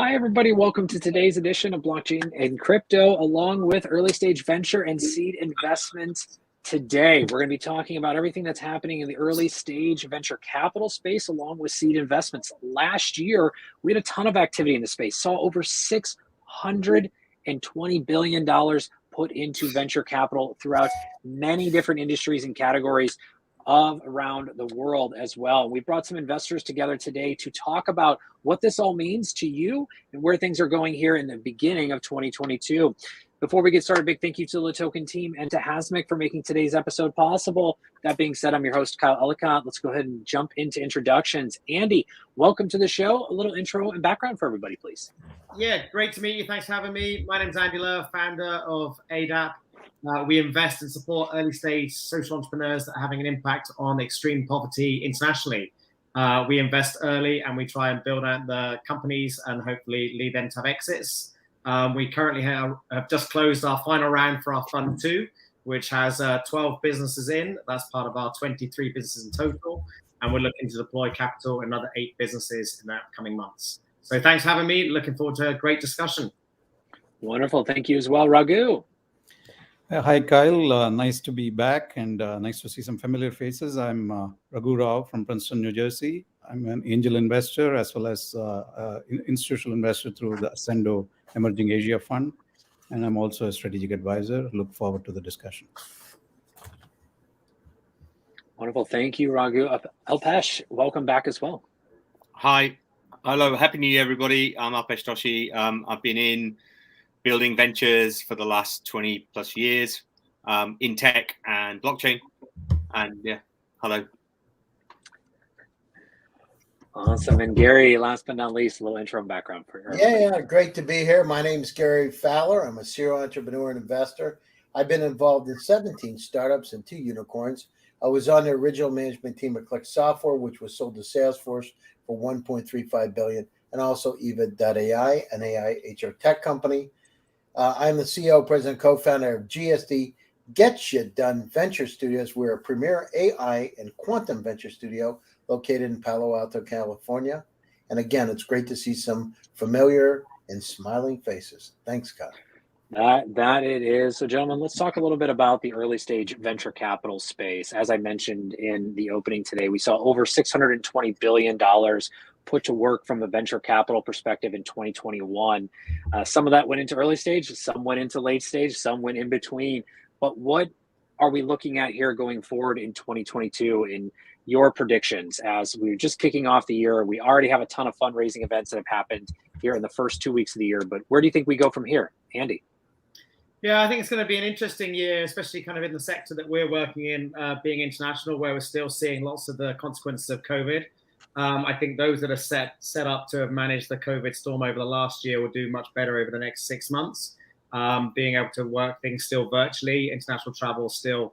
Hi, everybody. Welcome to today's edition of Blockchain and Crypto, along with early stage venture and seed investments. Today, we're going to be talking about everything that's happening in the early stage venture capital space, along with seed investments. Last year, we had a ton of activity in the space, saw over $620 billion put into venture capital throughout many different industries and categories of around the world as well. We brought some investors together today to talk about what this all means to you and where things are going here in the beginning of 2022. Before we get started, big thank you to the Token team and to Hasmic for making today's episode possible. That being said, I'm your host, Kyle Ellicott. Let's go ahead and jump into introductions. Andy, welcome to the show. A little intro and background for everybody, please. Yeah, great to meet you. Thanks for having me. My name's Andy Lowe, founder of ADAP. We invest and support early stage social entrepreneurs that are having an impact on extreme poverty internationally. We invest early and we try and build out the companies and hopefully lead them to have exits. We currently have just closed our final round for our Fund 2, which has 12 businesses in. That's part of our 23 businesses in total. And we're looking to deploy capital in another 8 businesses in the upcoming months. So thanks for having me. Looking forward to a great discussion. Wonderful. Thank you as well. Raghu. Hi, Kyle. Nice to be back and nice to see some familiar faces. I'm Raghu Rao from Princeton, New Jersey. I'm an angel investor as well as institutional investor through the Ascendo Emerging Asia Fund. And I'm also a strategic advisor. Look forward to the discussion. Wonderful. Thank you, Raghu. Alpesh, welcome back as well. Hi. Hello. Happy New Year, everybody. I'm Alpesh Doshi. I've been in building ventures for the last 20 plus years in tech and blockchain. And yeah, hello. Awesome. And Gary, last but not least, a little intro and background for her. Yeah, great to be here. My name is Gary Fowler. I'm a serial entrepreneur and investor. I've been involved in 17 startups and 2 unicorns. I was on the original management team at Click Software, which was sold to Salesforce for $1.35 billion, and also Eva.ai, an AI HR tech company. I'm the CEO, president, co-founder of GSD Get Shit Done Venture Studios. We're a premier AI and quantum venture studio located in Palo Alto, California. And again, it's great to see some familiar and smiling faces. Thanks, Kyle. That it is. So, gentlemen, let's talk a little bit about the early stage venture capital space. As I mentioned in the opening today, we saw over $620 billion put to work from a venture capital perspective in 2021. Some of that went into early stage, some went into late stage, some went in between. But what are we looking at here going forward in 2022 in your predictions? As we're just kicking off the year, we already have a ton of fundraising events that have happened here in the first 2 weeks of the year. But where do you think we go from here? Andy? Yeah, I think it's going to be an interesting year, especially kind of in the sector that we're working in, being international, where we're still seeing lots of the consequences of COVID. I think those that are set up to have managed the COVID storm over the last year will do much better over the next 6 months. Being able to work things still virtually, international travel still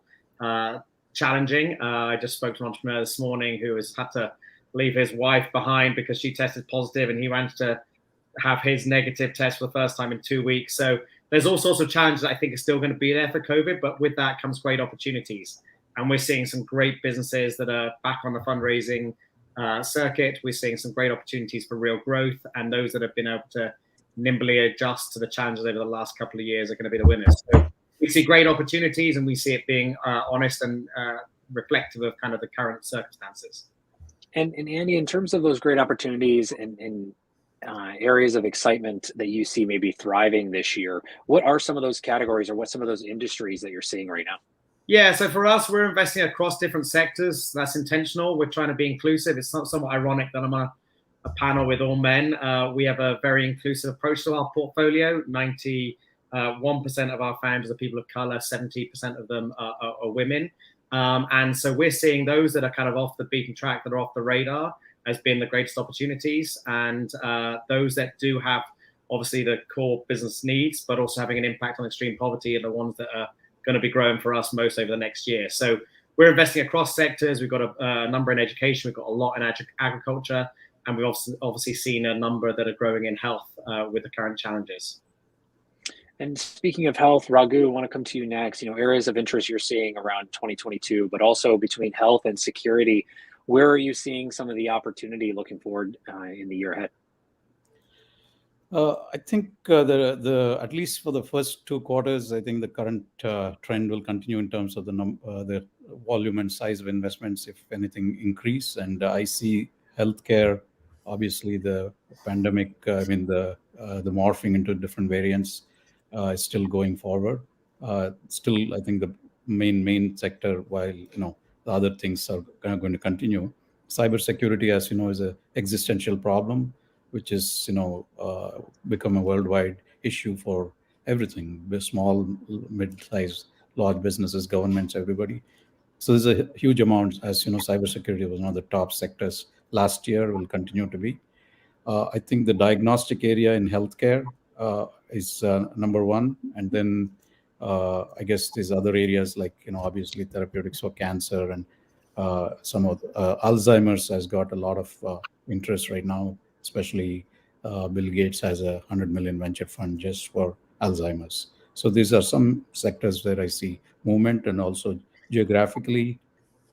challenging. I just spoke to an entrepreneur this morning who has had to leave his wife behind because she tested positive, and he managed to have his negative test for the first time in 2 weeks. So there's all sorts of challenges that I think are still going to be there for COVID, but with that comes great opportunities. And we're seeing some great businesses that are back on the fundraising circuit. We're seeing some great opportunities for real growth, and those that have been able to nimbly adjust to the challenges over the last couple of years are going to be the winners. So we see great opportunities, and we see it being honest and reflective of kind of the current circumstances. And Andy, in terms of those great opportunities and areas of excitement that you see maybe thriving this year, what are some of those categories or what some of those industries that you're seeing right now? Yeah, so for us, we're investing across different sectors. That's intentional. We're trying to be inclusive. It's somewhat ironic that I'm on a panel with all men. We have a very inclusive approach to our portfolio. 91% of our founders are people of color, 70% of them are women. And so we're seeing those that are kind of off the beaten track, that are off the radar, as being the greatest opportunities. And those that do have, obviously, the core business needs, but also having an impact on extreme poverty are the ones that are going to be growing for us most over the next year. So we're investing across sectors. We've got a number in education. We've got a lot in agriculture. And we've obviously seen a number that are growing in health with the current challenges. And speaking of health, Raghu, I want to come to you next. Areas of interest you're seeing around 2022, but also between health and security. Where are you seeing some of the opportunity looking forward in the year ahead? I think the at least for the first 2 quarters, I think the current trend will continue in terms of the volume and size of investments, if anything, increase. And I see healthcare, obviously the pandemic, the morphing into different variants is still going forward. Still, I think the main sector, while the other things are kind of going to continue. Cybersecurity, as you know, is a existential problem, which is become a worldwide issue for everything: the small, mid-sized, large businesses, governments, everybody. So there's a huge amount. As you know, cybersecurity was one of the top sectors last year, will continue to be. I think the diagnostic area in healthcare is number one, and then I guess these other areas like obviously therapeutics for cancer, and some of Alzheimer's has got a lot of interest right now. Especially Bill Gates has a 100 million venture fund just for Alzheimer's. So these are some sectors where I see movement, and also geographically,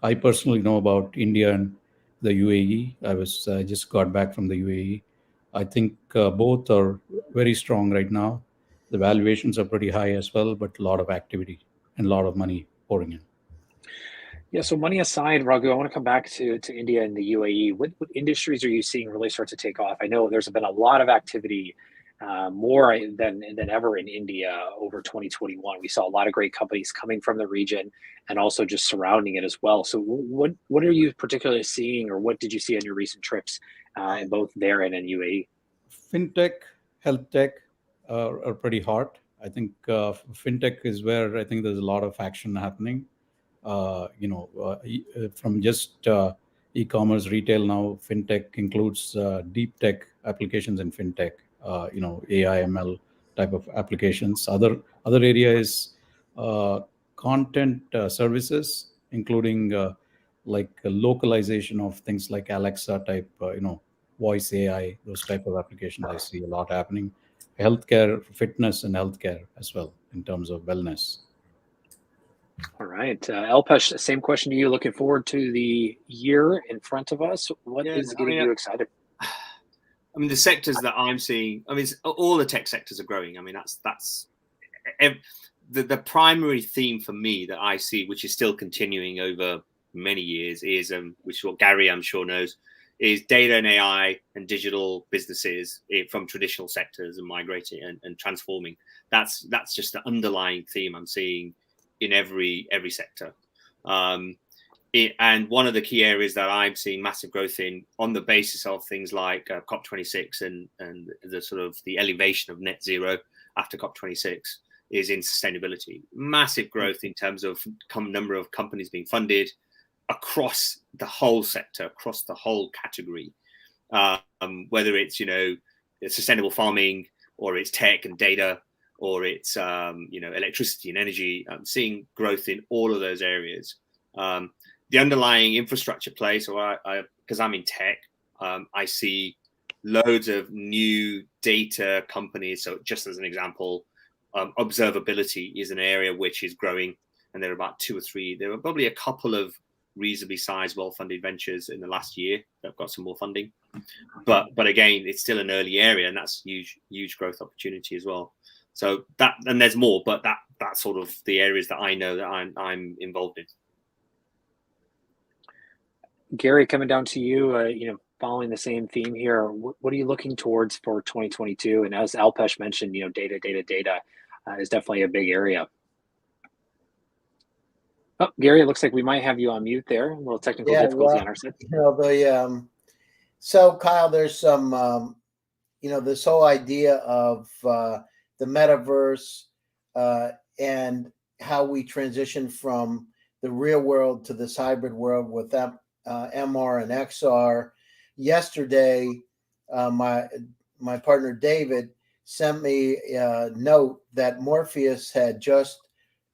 I personally know about India and the UAE. I just got back from the UAE. I think both are very strong right now. The valuations are pretty high as well, but a lot of activity and a lot of money pouring in. Yeah, so money aside, Raghu, I want to come back to India and the UAE. What industries are you seeing really start to take off? I know there's been a lot of activity, more than ever in India over 2021. We saw a lot of great companies coming from the region and also just surrounding it as well. So what are you particularly seeing, or what did you see on your recent trips in both there and in UAE? Fintech, health tech are pretty hot. I think fintech is where I think there's a lot of action happening. From just e-commerce retail now, fintech includes deep tech applications in fintech, AI, ML type of applications. Other area is content services, including like localization of things like Alexa type, voice AI, those type of applications. I see a lot happening. Healthcare, fitness, and healthcare as well in terms of wellness. All right, Alpesh, same question to you. Looking forward to the year in front of us. What is getting you excited? I mean, the sectors that I'm seeing, all the tech sectors are growing. I mean, that's the primary theme for me that I see, which is still continuing over many years, is which is what Gary, I'm sure, knows, is data and AI and digital businesses from traditional sectors and migrating and transforming. That's just the underlying theme I'm seeing in every sector. And one of the key areas that I'm seeing massive growth in, on the basis of things like COP26 and the sort of the elevation of net zero after COP26, is in sustainability. Massive growth in terms of number of companies being funded across the whole sector, across the whole category, whether it's sustainable farming, or it's tech and data, or it's electricity and energy. I'm seeing growth in all of those areas. The underlying infrastructure play. So because I'm in tech, I see loads of new data companies. So just as an example, observability is an area which is growing, and there are about 2 or 3. There are probably a couple of reasonably sized, well-funded ventures in the last year that have got some more funding. But again, it's still an early area, and that's huge growth opportunity as well. So that, and there's more, but that's sort of the areas that I know that I'm involved in. Gary, coming down to you, following the same theme here, what are you looking towards for 2022? And as Alpesh mentioned, data is definitely a big area. Oh, Gary, it looks like we might have you on mute there. A little technical difficulty on our side. So Kyle, there's some, this whole idea of the metaverse and how we transition from the real world to this hybrid world with MR and XR. Yesterday, my partner David sent me a note that Morpheus had just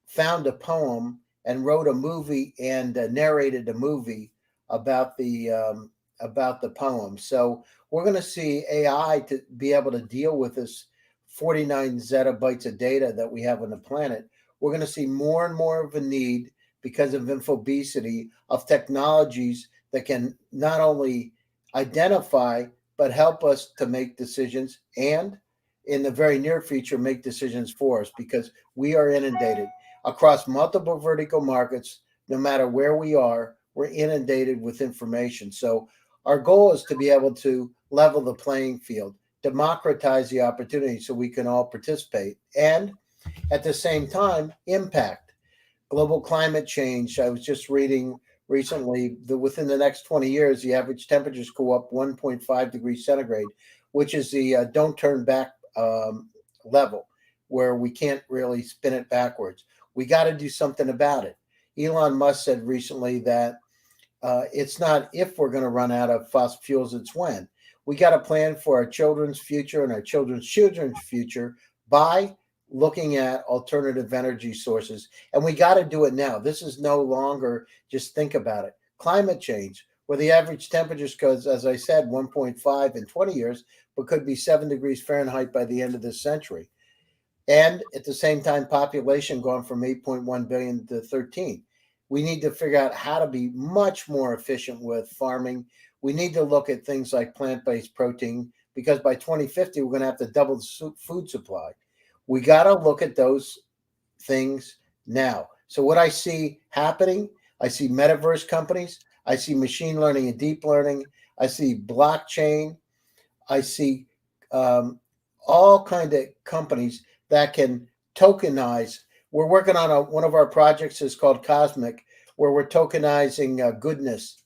found a poem and wrote a movie and narrated a movie about the poem. So we're going to see AI to be able to deal with this 49 zettabytes of data that we have on the planet. We're going to see more and more of a need, because of infobesity, of technologies that can not only identify but help us to make decisions and in the very near future make decisions for us because we are inundated across multiple vertical markets. No matter where we are, we're inundated with information. So our goal is to be able to level the playing field, democratize the opportunity so we can all participate, and at the same time, impact global climate change. I was just reading recently that within the next 20 years, the average temperatures go up 1.5 degrees centigrade, which is the don't turn back level, where we can't really spin it backwards. We got to do something about it. Elon Musk said recently that it's not if we're going to run out of fossil fuels, it's when. We got to plan for our children's future and our children's children's future by looking at alternative energy sources. And we got to do it now. This is no longer just think about it. Climate change, where the average temperatures goes, as I said, 1.5 in 20 years, but could be 7 degrees Fahrenheit by the end of this century. And at the same time, population going from 8.1 billion to 13. We need to figure out how to be much more efficient with farming. We need to look at things like plant-based protein, because by 2050, we're going to have to double the food supply. We got to look at those things now. So what I see happening, I see metaverse companies, I see machine learning and deep learning, I see blockchain, I see all kind of companies that can tokenize. We're working on one of our projects is called Cosmic, where we're tokenizing goodness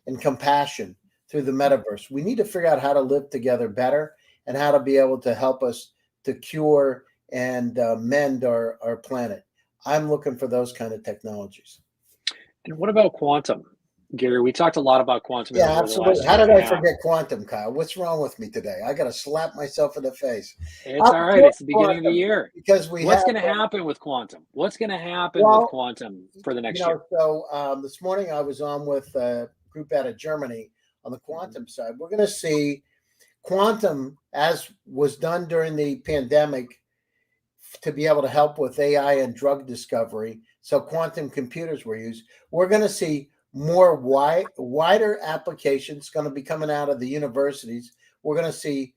and compassion through the metaverse. We need to figure out how to live together better and how to be able to help us to cure and mend our planet. I'm looking for those kind of technologies. And what about quantum? Gary, we talked a lot about quantum. Yeah, absolutely. How did I forget quantum, Kyle? What's wrong with me today? I got to slap myself in the face. It's all right. It's the beginning of the year. Because what's going to happen with quantum? What's going to happen with quantum for the next year? So this morning I was on with a group out of Germany on the quantum side. We're going to see quantum, as was done during the pandemic, to be able to help with AI and drug discovery. So quantum computers were used. We're going to see more wider applications going to be coming out of the universities. We're going to see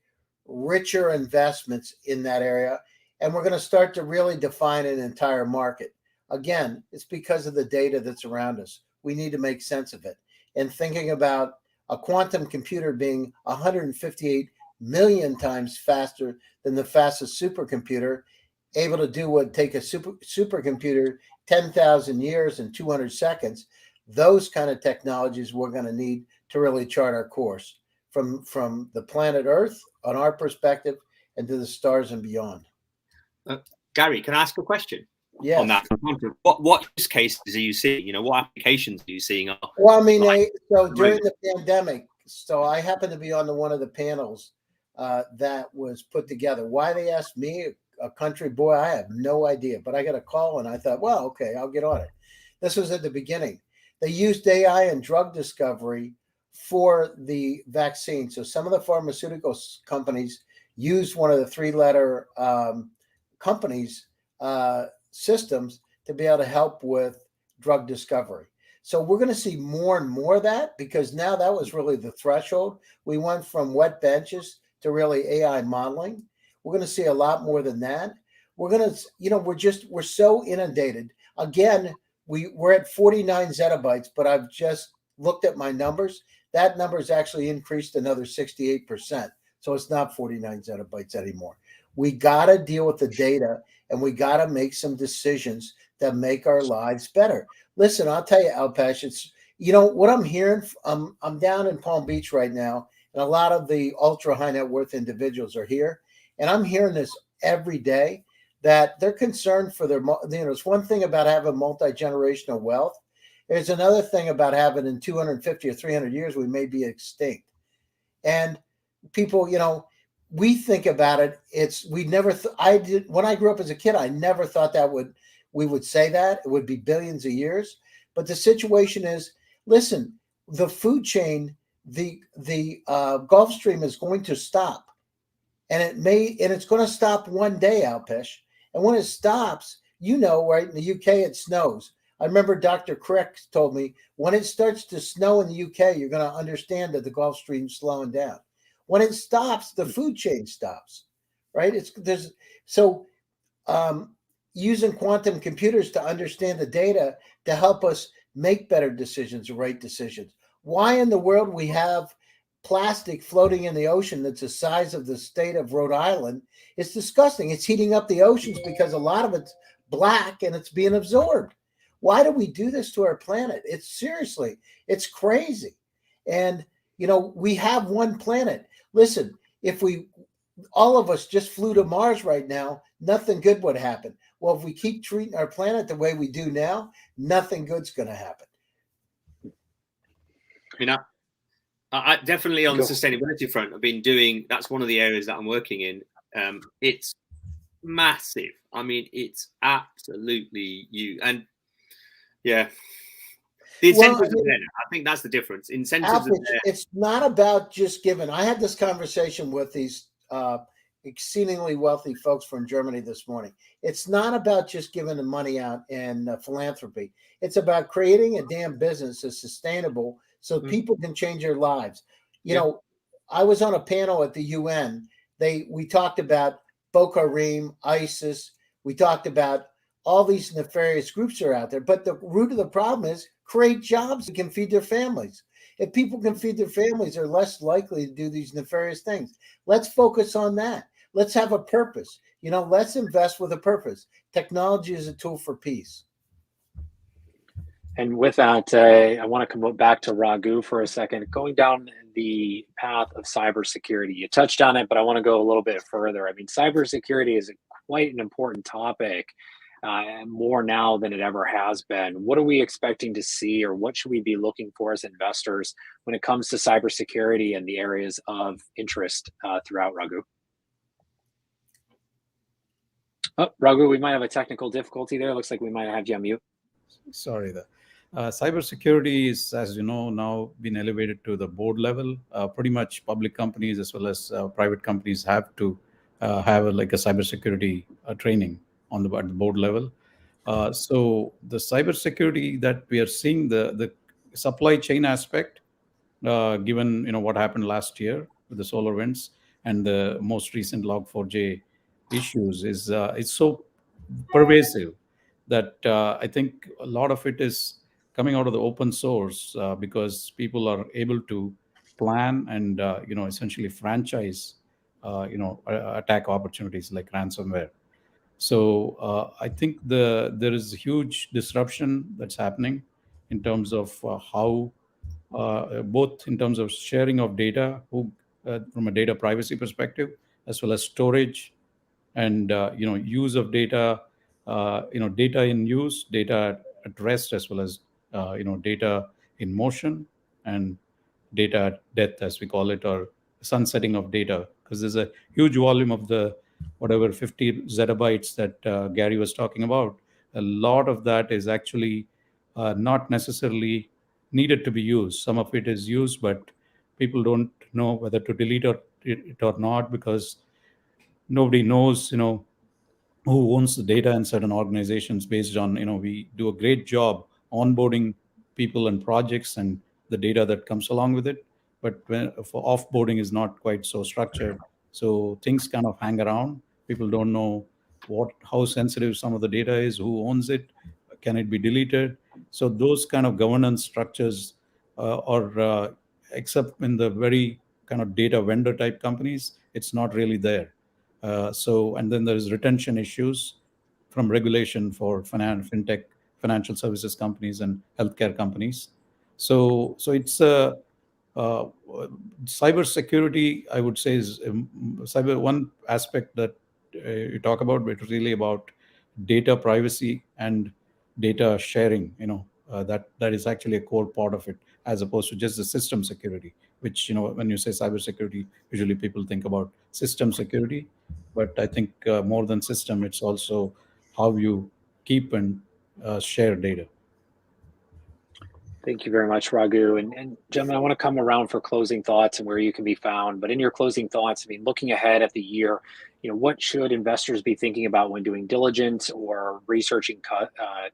richer investments in that area, and we're going to start to really define an entire market. Again, it's because of the data that's around us. We need to make sense of it. And thinking about a quantum computer being 158 million times faster than the fastest supercomputer, able to do what take a supercomputer 10,000 years and 200 seconds, those kind of technologies we're going to need to really chart our course from the planet Earth on our perspective and to the stars and beyond. Gary, can I ask a question? Yes. On that? What use cases are you seeing? You know, what applications are you seeing? Well, I mean, so during the pandemic, so I happened to be on one of the panels that was put together. Why they asked me, a country boy, I have no idea. But I got a call and I thought, well, okay, I'll get on it. This was at the beginning. They used AI and drug discovery for the vaccine. So some of the pharmaceutical companies used one of the three-letter companies' systems to be able to help with drug discovery. So we're going to see more and more of that, because now that was really the threshold. We went from wet benches to really AI modeling. We're going to see a lot more than that. We're going to, we're so inundated. Again, we're at 49 zettabytes, but I've just looked at my numbers. That number has actually increased another 68%. So it's not 49 zettabytes anymore. We got to deal with the data, and we got to make some decisions that make our lives better. Listen, I'll tell you, Alpesh, it's, what I'm hearing, I'm down in Palm Beach right now, and a lot of the ultra high net worth individuals are here. And I'm hearing this every day, that they're concerned for their, it's one thing about having multi-generational wealth. There's another thing about having in 250 or 300 years, we may be extinct. And people, we think about it. When I grew up as a kid, I never thought we would say that. It would be billions of years. But the situation is, listen, the food chain, the Gulf Stream is going to stop. And it's going to stop one day, Alpesh. And when it stops, right in the UK, it snows. I remember Dr. Crick told me, when it starts to snow in the UK, you're going to understand that the Gulf Stream's slowing down. When it stops, the food chain stops, right? Using quantum computers to understand the data to help us make better decisions, right decisions. Why in the world we have plastic floating in the ocean that's the size of the state of Rhode Island? It's disgusting. It's heating up the oceans because a lot of it's black and it's being absorbed. Why do we do this to our planet? It's crazy. And, we have one planet. Listen, if all of us just flew to Mars right now, nothing good would happen. Well, if we keep treating our planet the way we do now, nothing good's going to happen. I definitely on the sustainability front, that's one of the areas that I'm working in. It's massive. I mean, it's absolutely huge. And yeah, the incentives are there. I think that's the difference. Incentives are there. It's not about just giving. I had this conversation with these exceedingly wealthy folks from Germany this morning. It's not about just giving the money out and philanthropy. It's about creating a damn business that's sustainable so people can change their lives. I was on a panel at the UN. We talked about Boko Haram, ISIS. We talked about all these nefarious groups are out there. But the root of the problem is create jobs that can feed their families. If people can feed their families, they're less likely to do these nefarious things. Let's focus on that. Let's have a purpose. Let's invest with a purpose. Technology is a tool for peace. And with that, I want to come back to Raghu for a second. Going down the path of cybersecurity, you touched on it, but I want to go a little bit further. I mean, cybersecurity is quite an important topic, more now than it ever has been. What are we expecting to see, or what should we be looking for as investors when it comes to cybersecurity and the areas of interest throughout, Raghu? Oh, Raghu, we might have a technical difficulty there. Looks like we might have you on mute. Sorry. Cybersecurity is, as you know, now been elevated to the board level. Pretty much public companies as well as private companies have to have a cybersecurity training at the board level. So the cybersecurity that we are seeing, the supply chain aspect, given what happened last year with the SolarWinds and the most recent Log4j issues, is it's so pervasive that I think a lot of it is coming out of the open source because people are able to plan and essentially franchise attack opportunities like ransomware. So I think there is a huge disruption that's happening in terms of how both in terms of sharing of data from a data privacy perspective, as well as storage and use of data, data in use, data at rest, as well as data in motion, and data at death, as we call it, or sunsetting of data, because there's a huge volume of the whatever 50 zettabytes that Gary was talking about. A lot of that is actually not necessarily needed to be used. Some of it is used, but people don't know whether to delete it or not, because nobody knows who owns the data in certain organizations. Based on we do a great job onboarding people and projects and the data that comes along with it, but for offboarding is not quite so structured, so things kind of hang around. People don't know how sensitive some of the data is, who owns it, can it be deleted. So those kind of governance structures are except in the very kind of data vendor type companies, it's not really there. And then there's retention issues from regulation for fintech, financial services companies, and healthcare companies. So it's cybersecurity, I would say, is one aspect that you talk about, but it's really about data privacy and data sharing. That is actually a core part of it, as opposed to just the system security, which when you say cybersecurity, usually people think about system security. But I think more than system, it's also how you keep and share data. Thank you very much, Raghu. And gentlemen, I want to come around for closing thoughts and where you can be found. But in your closing thoughts, I mean, looking ahead at the year, what should investors be thinking about when doing diligence or researching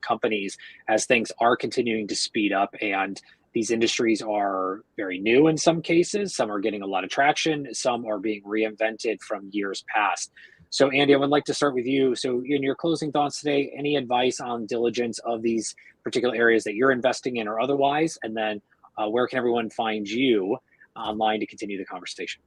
companies as things are continuing to speed up and These industries are very new in some cases. Some are getting a lot of traction. Some are being reinvented from years past. So, Andy, I would like to start with you. So, in your closing thoughts today, any advice on diligence of these particular areas that you're investing in or otherwise? And then where can everyone find you online to continue the conversation?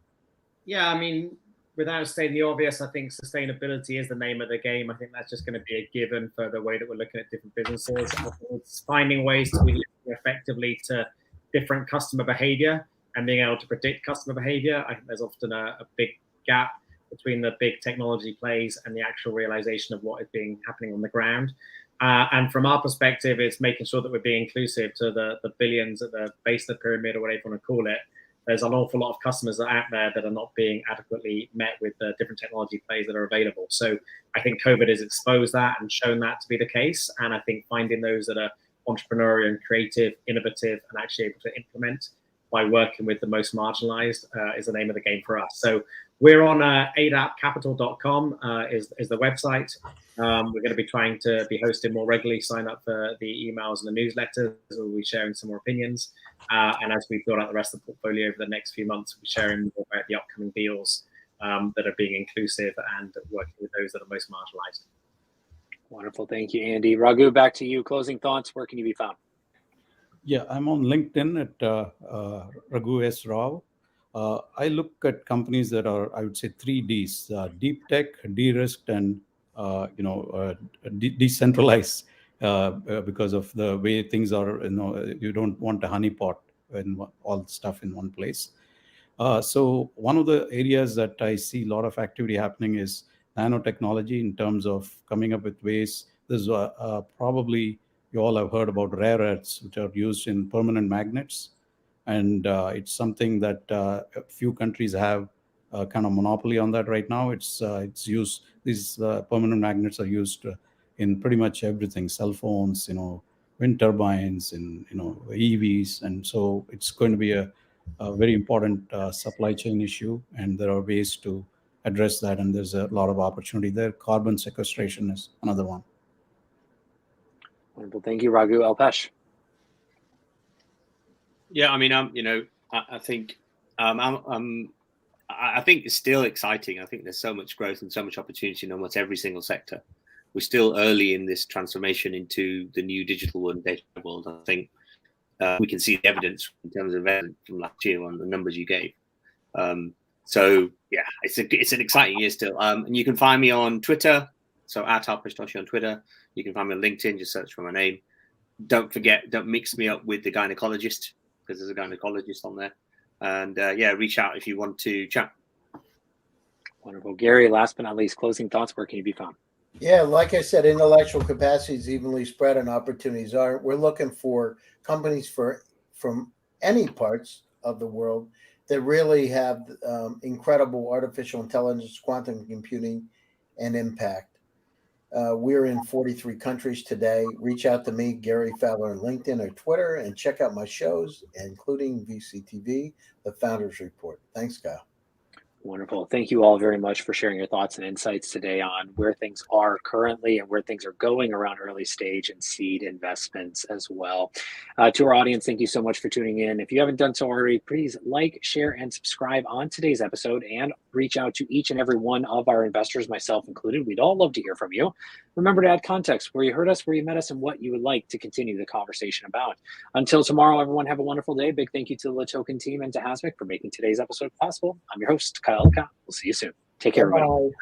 Yeah, I mean, without stating the obvious, I think sustainability is the name of the game. I think that's just going to be a given for the way that we're looking at different businesses. I think it's finding ways to be effectively to different customer behavior and being able to predict customer behavior. I think there's often a big gap between the big technology plays and the actual realization of what is happening on the ground. And from our perspective, it's making sure that we're being inclusive to the billions at the base of the pyramid, or whatever you want to call it. There's an awful lot of customers out there that are not being adequately met with the different technology plays that are available. So I think COVID has exposed that and shown that to be the case. And I think finding those that are entrepreneurial and creative, innovative, and actually able to implement by working with the most marginalized is the name of the game for us. So we're on adapcapital.com is the website. We're going to be trying to be hosting more regularly. Sign up for the emails and the newsletters. We'll be sharing some more opinions. And as we build out the rest of the portfolio over the next few months, we'll be sharing more about the upcoming deals that are being inclusive and working with those that are most marginalized. Wonderful. Thank you, Andy. Raghu, back to you. Closing thoughts. Where can you be found? Yeah, I'm on LinkedIn at Raghu S. Rao. I look at companies that are, I would say, 3Ds: deep tech, de-risked, and decentralized. Because of the way things are, you don't want a honeypot and all the stuff in one place. So one of the areas that I see a lot of activity happening is nanotechnology in terms of coming up with ways. There's probably you all have heard about rare earths, which are used in permanent magnets. And it's something that a few countries have kind of monopoly on that right now. It's used, these permanent magnets are used in pretty much everything: cell phones, wind turbines, and EVs. And so it's going to be a very important supply chain issue, and there are ways to address that, and there's a lot of opportunity there. Carbon sequestration is another one. Wonderful. Thank you, Raghu. Alpesh. Yeah, I mean, I think I think it's still exciting. I think there's so much growth and so much opportunity in almost every single sector. We're still early in this transformation into the new digital world and data world. I think we can see the evidence in terms of evidence from last year on the numbers you gave. So yeah, it's an exciting year still. And you can find me on Twitter. So at Alpesh Doshi on Twitter. You can find me on LinkedIn. Just search for my name. Don't mix me up with the gynecologist, because there's a gynecologist on there. And yeah, reach out if you want to chat. Wonderful. Gary, last but not least, closing thoughts. Where can you be found? Yeah, like I said, intellectual capacity is evenly spread and opportunities aren't. We're looking for companies from any parts of the world that really have incredible artificial intelligence, quantum computing, and impact. We're in 43 countries today. Reach out to me, Gary Fowler, on LinkedIn or Twitter, and check out my shows, including VCTV, The Founders Report. Thanks, Kyle. Wonderful. Thank you all very much for sharing your thoughts and insights today on where things are currently and where things are going around early stage and seed investments as well. To our audience, thank you so much for tuning in. If you haven't done so already, please like, share, and subscribe on today's episode, and reach out to each and every one of our investors, myself included. We'd all love to hear from you. Remember to add context, where you heard us, where you met us, and what you would like to continue the conversation about. Until tomorrow, everyone have a wonderful day. Big thank you to the LaToken team and to Hasmic for making today's episode possible. I'm your host, Kyle Elka. We'll see you soon. Take care, everybody.